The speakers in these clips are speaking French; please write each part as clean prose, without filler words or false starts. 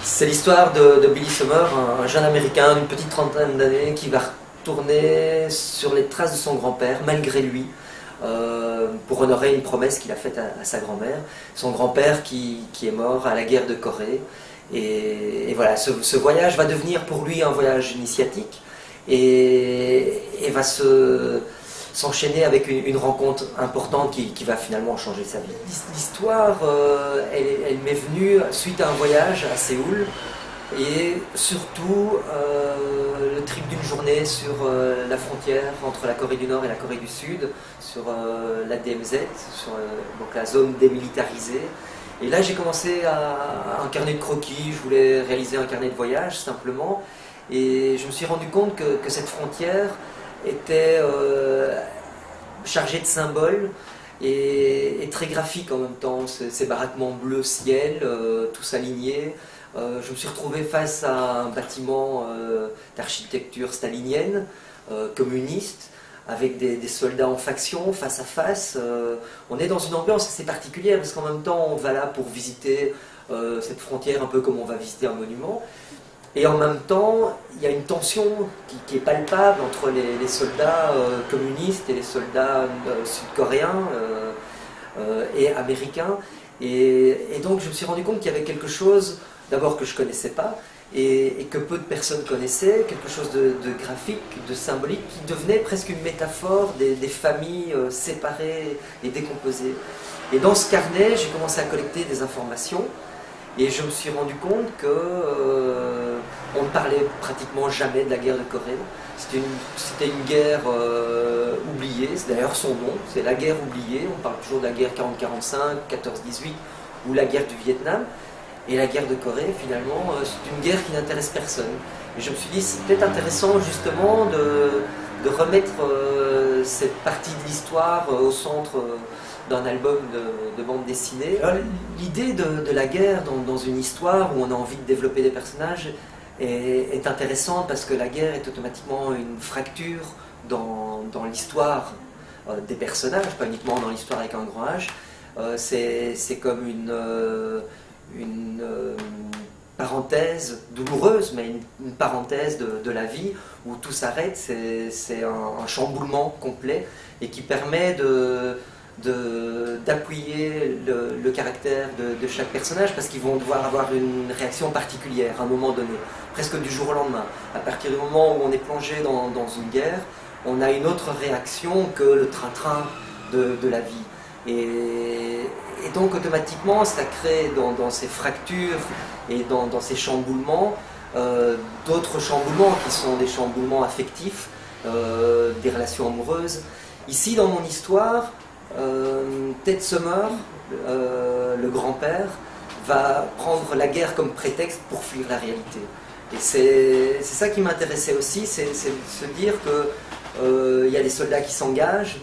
C'est l'histoire de Billy Summer, un jeune américain d'une petite trentaine d'années qui va retourner sur les traces de son grand-père, malgré lui, pour honorer une promesse qu'il a faite à sa grand-mère. Son grand-père qui est mort à la guerre de Corée. Et voilà, ce voyage va devenir pour lui un voyage initiatique et va s'enchaîner avec une rencontre importante qui va finalement changer sa vie. L'histoire, elle m'est venue suite à un voyage à Séoul et surtout le trip d'une journée sur la frontière entre la Corée du Nord et la Corée du Sud, sur la DMZ, sur donc la zone démilitarisée. Et là j'ai commencé à un carnet de croquis, je voulais réaliser un carnet de voyage simplement, et je me suis rendu compte que cette frontière était chargée de symboles et très graphique en même temps, ces baraquements bleu ciel, tous alignés. Je me suis retrouvé face à un bâtiment d'architecture stalinienne, communiste, avec des soldats en faction, face à face. On est dans une ambiance assez particulière, parce qu'en même temps, on va là pour visiter cette frontière, un peu comme on va visiter un monument. Et en même temps, il y a une tension qui est palpable entre les soldats communistes et les soldats sud-coréens et américains. Et donc, je me suis rendu compte qu'il y avait quelque chose, d'abord que je ne connaissais pas, et que peu de personnes connaissaient, quelque chose de graphique, de symbolique, qui devenait presque une métaphore des familles séparées et décomposées. Et dans ce carnet, j'ai commencé à collecter des informations, et je me suis rendu compte qu'on ne parlait pratiquement jamais de la guerre de Corée. C'était une guerre oubliée, c'est d'ailleurs son nom, c'est la guerre oubliée. On parle toujours de la guerre 40-45, 14-18, ou la guerre du Vietnam. Et la guerre de Corée, finalement, c'est une guerre qui n'intéresse personne. Et je me suis dit, c'est peut-être intéressant justement de remettre cette partie de l'histoire au centre d'un album de bande dessinée. L'idée de la guerre dans une histoire où on a envie de développer des personnages est intéressante, parce que la guerre est automatiquement une fracture dans l'histoire des personnages, pas uniquement dans l'histoire avec un grand H. C'est comme une parenthèse douloureuse, mais une parenthèse de la vie où tout s'arrête. C'est un chamboulement complet et qui permet d'appuyer le caractère de chaque personnage, parce qu'ils vont devoir avoir une réaction particulière à un moment donné, presque du jour au lendemain. À partir du moment où on est plongé dans une guerre, on a une autre réaction que le train-train de la vie. Et donc automatiquement, ça crée dans ces fractures et dans ces chamboulements d'autres chamboulements qui sont des chamboulements affectifs, des relations amoureuses. Ici, dans mon histoire, Ted Summer, le grand-père, va prendre la guerre comme prétexte pour fuir la réalité. Et c'est ça qui m'intéressait aussi, c'est se dire qu'il y a des soldats qui s'engagent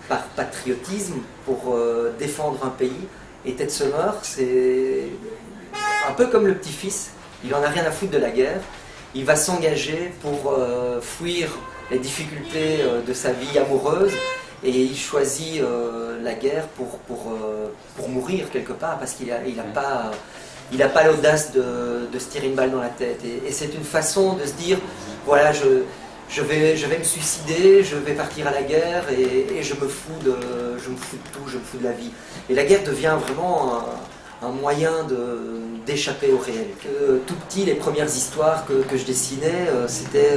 par patriotisme pour défendre un pays. Et Ted Summer, c'est un peu comme le petit-fils, il en a rien à foutre de la guerre, il va s'engager pour fuir les difficultés de sa vie amoureuse, et il choisit la guerre pour mourir quelque part, parce qu'il n'a pas l'audace de se tirer une balle dans la tête. Et c'est une façon de se dire, voilà, je vais me suicider, je vais partir à la guerre, et je me fous de tout, je me fous de la vie. Et la guerre devient vraiment un moyen d'échapper au réel. Tout petit, les premières histoires que je dessinais, c'était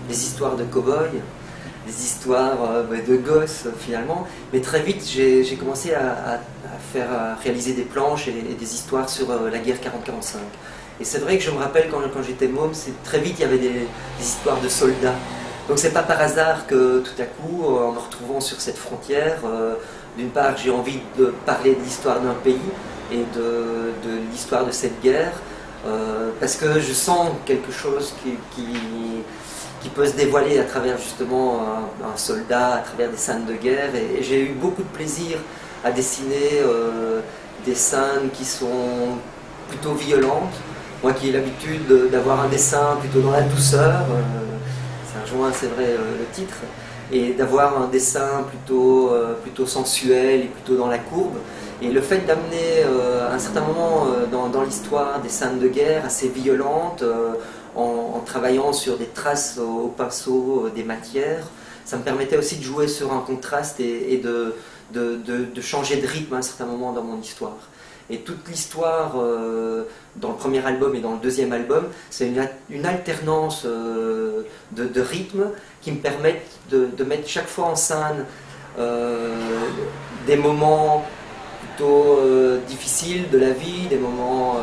des histoires de cow-boys, des histoires de gosses finalement. Mais très vite, j'ai commencé à réaliser des planches et des histoires sur la guerre 40-45. Et c'est vrai que je me rappelle quand j'étais môme, très vite il y avait des histoires de soldats. Donc c'est pas par hasard que tout à coup, en me retrouvant sur cette frontière, d'une part j'ai envie de parler de l'histoire d'un pays et de l'histoire de cette guerre, parce que je sens quelque chose qui peut se dévoiler à travers justement un soldat, à travers des scènes de guerre. Et j'ai eu beaucoup de plaisir à dessiner des scènes qui sont plutôt violentes. Moi qui ai l'habitude d'avoir un dessin plutôt dans la douceur, ça rejoint, c'est vrai, le titre, et d'avoir un dessin plutôt sensuel et plutôt dans la courbe. Et le fait d'amener à un certain moment dans l'histoire des scènes de guerre assez violentes, en travaillant sur des traces au pinceau des matières, ça me permettait aussi de jouer sur un contraste et de changer de rythme à un certain moment dans mon histoire. Et toute l'histoire dans le premier album et dans le deuxième album, c'est une alternance de rythme qui me permettent de mettre chaque fois en scène des moments plutôt difficiles de la vie, des moments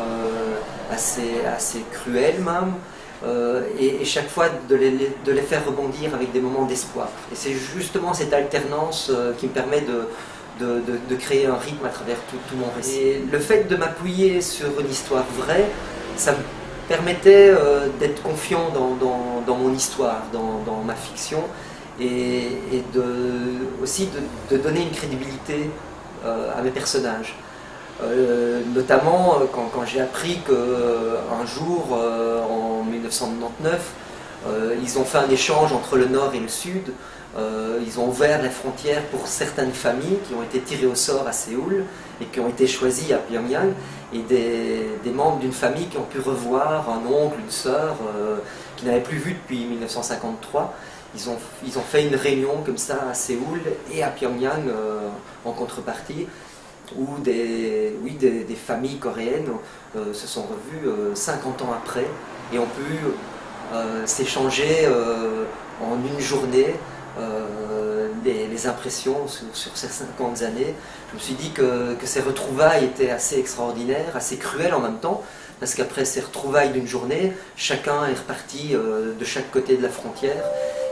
assez cruels même, et chaque fois de les faire rebondir avec des moments d'espoir. Et c'est justement cette alternance qui me permet de créer un rythme à travers tout mon récit. Et le fait de m'appuyer sur une histoire vraie, ça me permettait d'être confiant dans mon histoire, dans ma fiction, et aussi de donner une crédibilité à mes personnages. Notamment quand j'ai appris qu'un jour, en 1999, ils ont fait un échange entre le Nord et le Sud. Ils ont ouvert les frontières pour certaines familles qui ont été tirées au sort à Séoul et qui ont été choisies à Pyongyang, et des membres d'une famille qui ont pu revoir un oncle, une sœur qu'ils n'avaient plus vu depuis 1953. Ils ont fait une réunion comme ça à Séoul et à Pyongyang en contrepartie, où des familles coréennes se sont revues 50 ans après et ont pu s'échanger en une journée les impressions sur ces 50 années. Je me suis dit que ces retrouvailles étaient assez extraordinaires, assez cruelles en même temps, parce qu'après ces retrouvailles d'une journée, chacun est reparti de chaque côté de la frontière.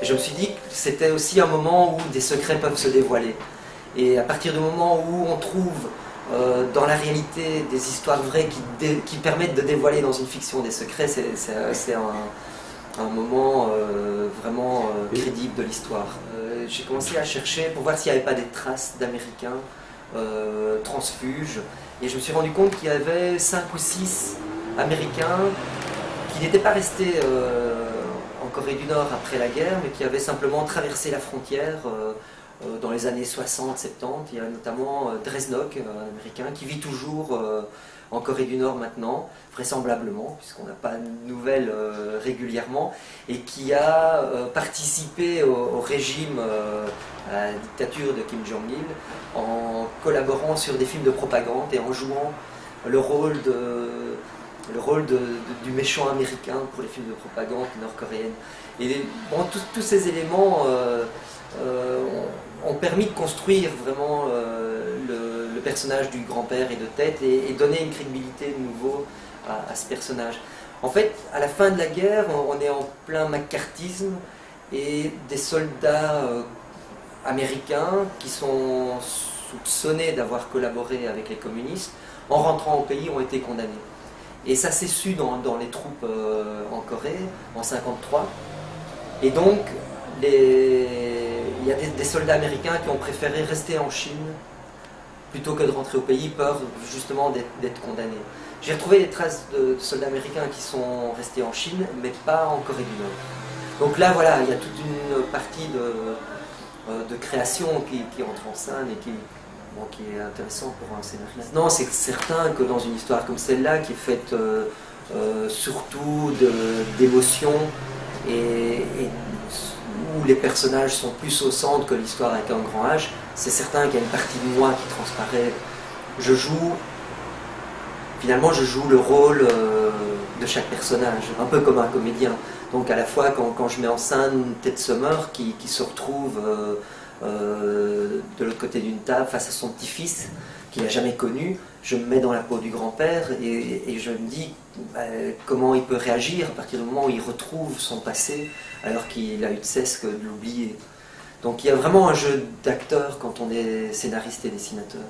Et je me suis dit que c'était aussi un moment où des secrets peuvent se dévoiler. Et à partir du moment où on trouve dans la réalité des histoires vraies qui permettent de dévoiler dans une fiction des secrets, c'est un moment vraiment crédible de l'histoire. J'ai commencé à chercher pour voir s'il n'y avait pas des traces d'Américains transfuges, et je me suis rendu compte qu'il y avait 5 ou 6 Américains qui n'étaient pas restés en Corée du Nord après la guerre, mais qui avaient simplement traversé la frontière dans les années 60-70. Il y a notamment Dresnok, un Américain, qui vit toujours en Corée du Nord maintenant, vraisemblablement, puisqu'on n'a pas de nouvelles régulièrement, et qui a participé au régime, à la dictature de Kim Jong-il, en collaborant sur des films de propagande et en jouant le rôle du méchant américain pour les films de propagande nord-coréenne. Et bon, tous ces éléments ont permis de construire vraiment le personnage du grand-père et de Tet, et donner une crédibilité de nouveau à ce personnage. En fait, à la fin de la guerre, on est en plein macartisme, et des soldats américains qui sont soupçonnés d'avoir collaboré avec les communistes, en rentrant au pays, ont été condamnés. Et ça s'est su dans les troupes en Corée, en 1953. Et donc, il y a des soldats américains qui ont préféré rester en Chine plutôt que de rentrer au pays, peur justement d'être condamnés. J'ai retrouvé des traces de soldats américains qui sont restés en Chine, mais pas en Corée du Nord. Donc là, voilà, il y a toute une partie de création qui entre en scène et qui est intéressant pour un scénariste. Non, c'est certain que dans une histoire comme celle-là, qui est faite surtout d'émotions, et où les personnages sont plus au centre que l'histoire avec un grand H, c'est certain qu'il y a une partie de moi qui transparaît. Finalement, je joue le rôle de chaque personnage, un peu comme un comédien. Donc à la fois, quand je mets en scène Ted Sommer qui se retrouve de l'autre côté d'une table face à son petit-fils qu'il n'a jamais connu, je me mets dans la peau du grand-père et je me dis comment il peut réagir à partir du moment où il retrouve son passé alors qu'il a eu de cesse que de l'oublier. Donc il y a vraiment un jeu d'acteur quand on est scénariste et dessinateur.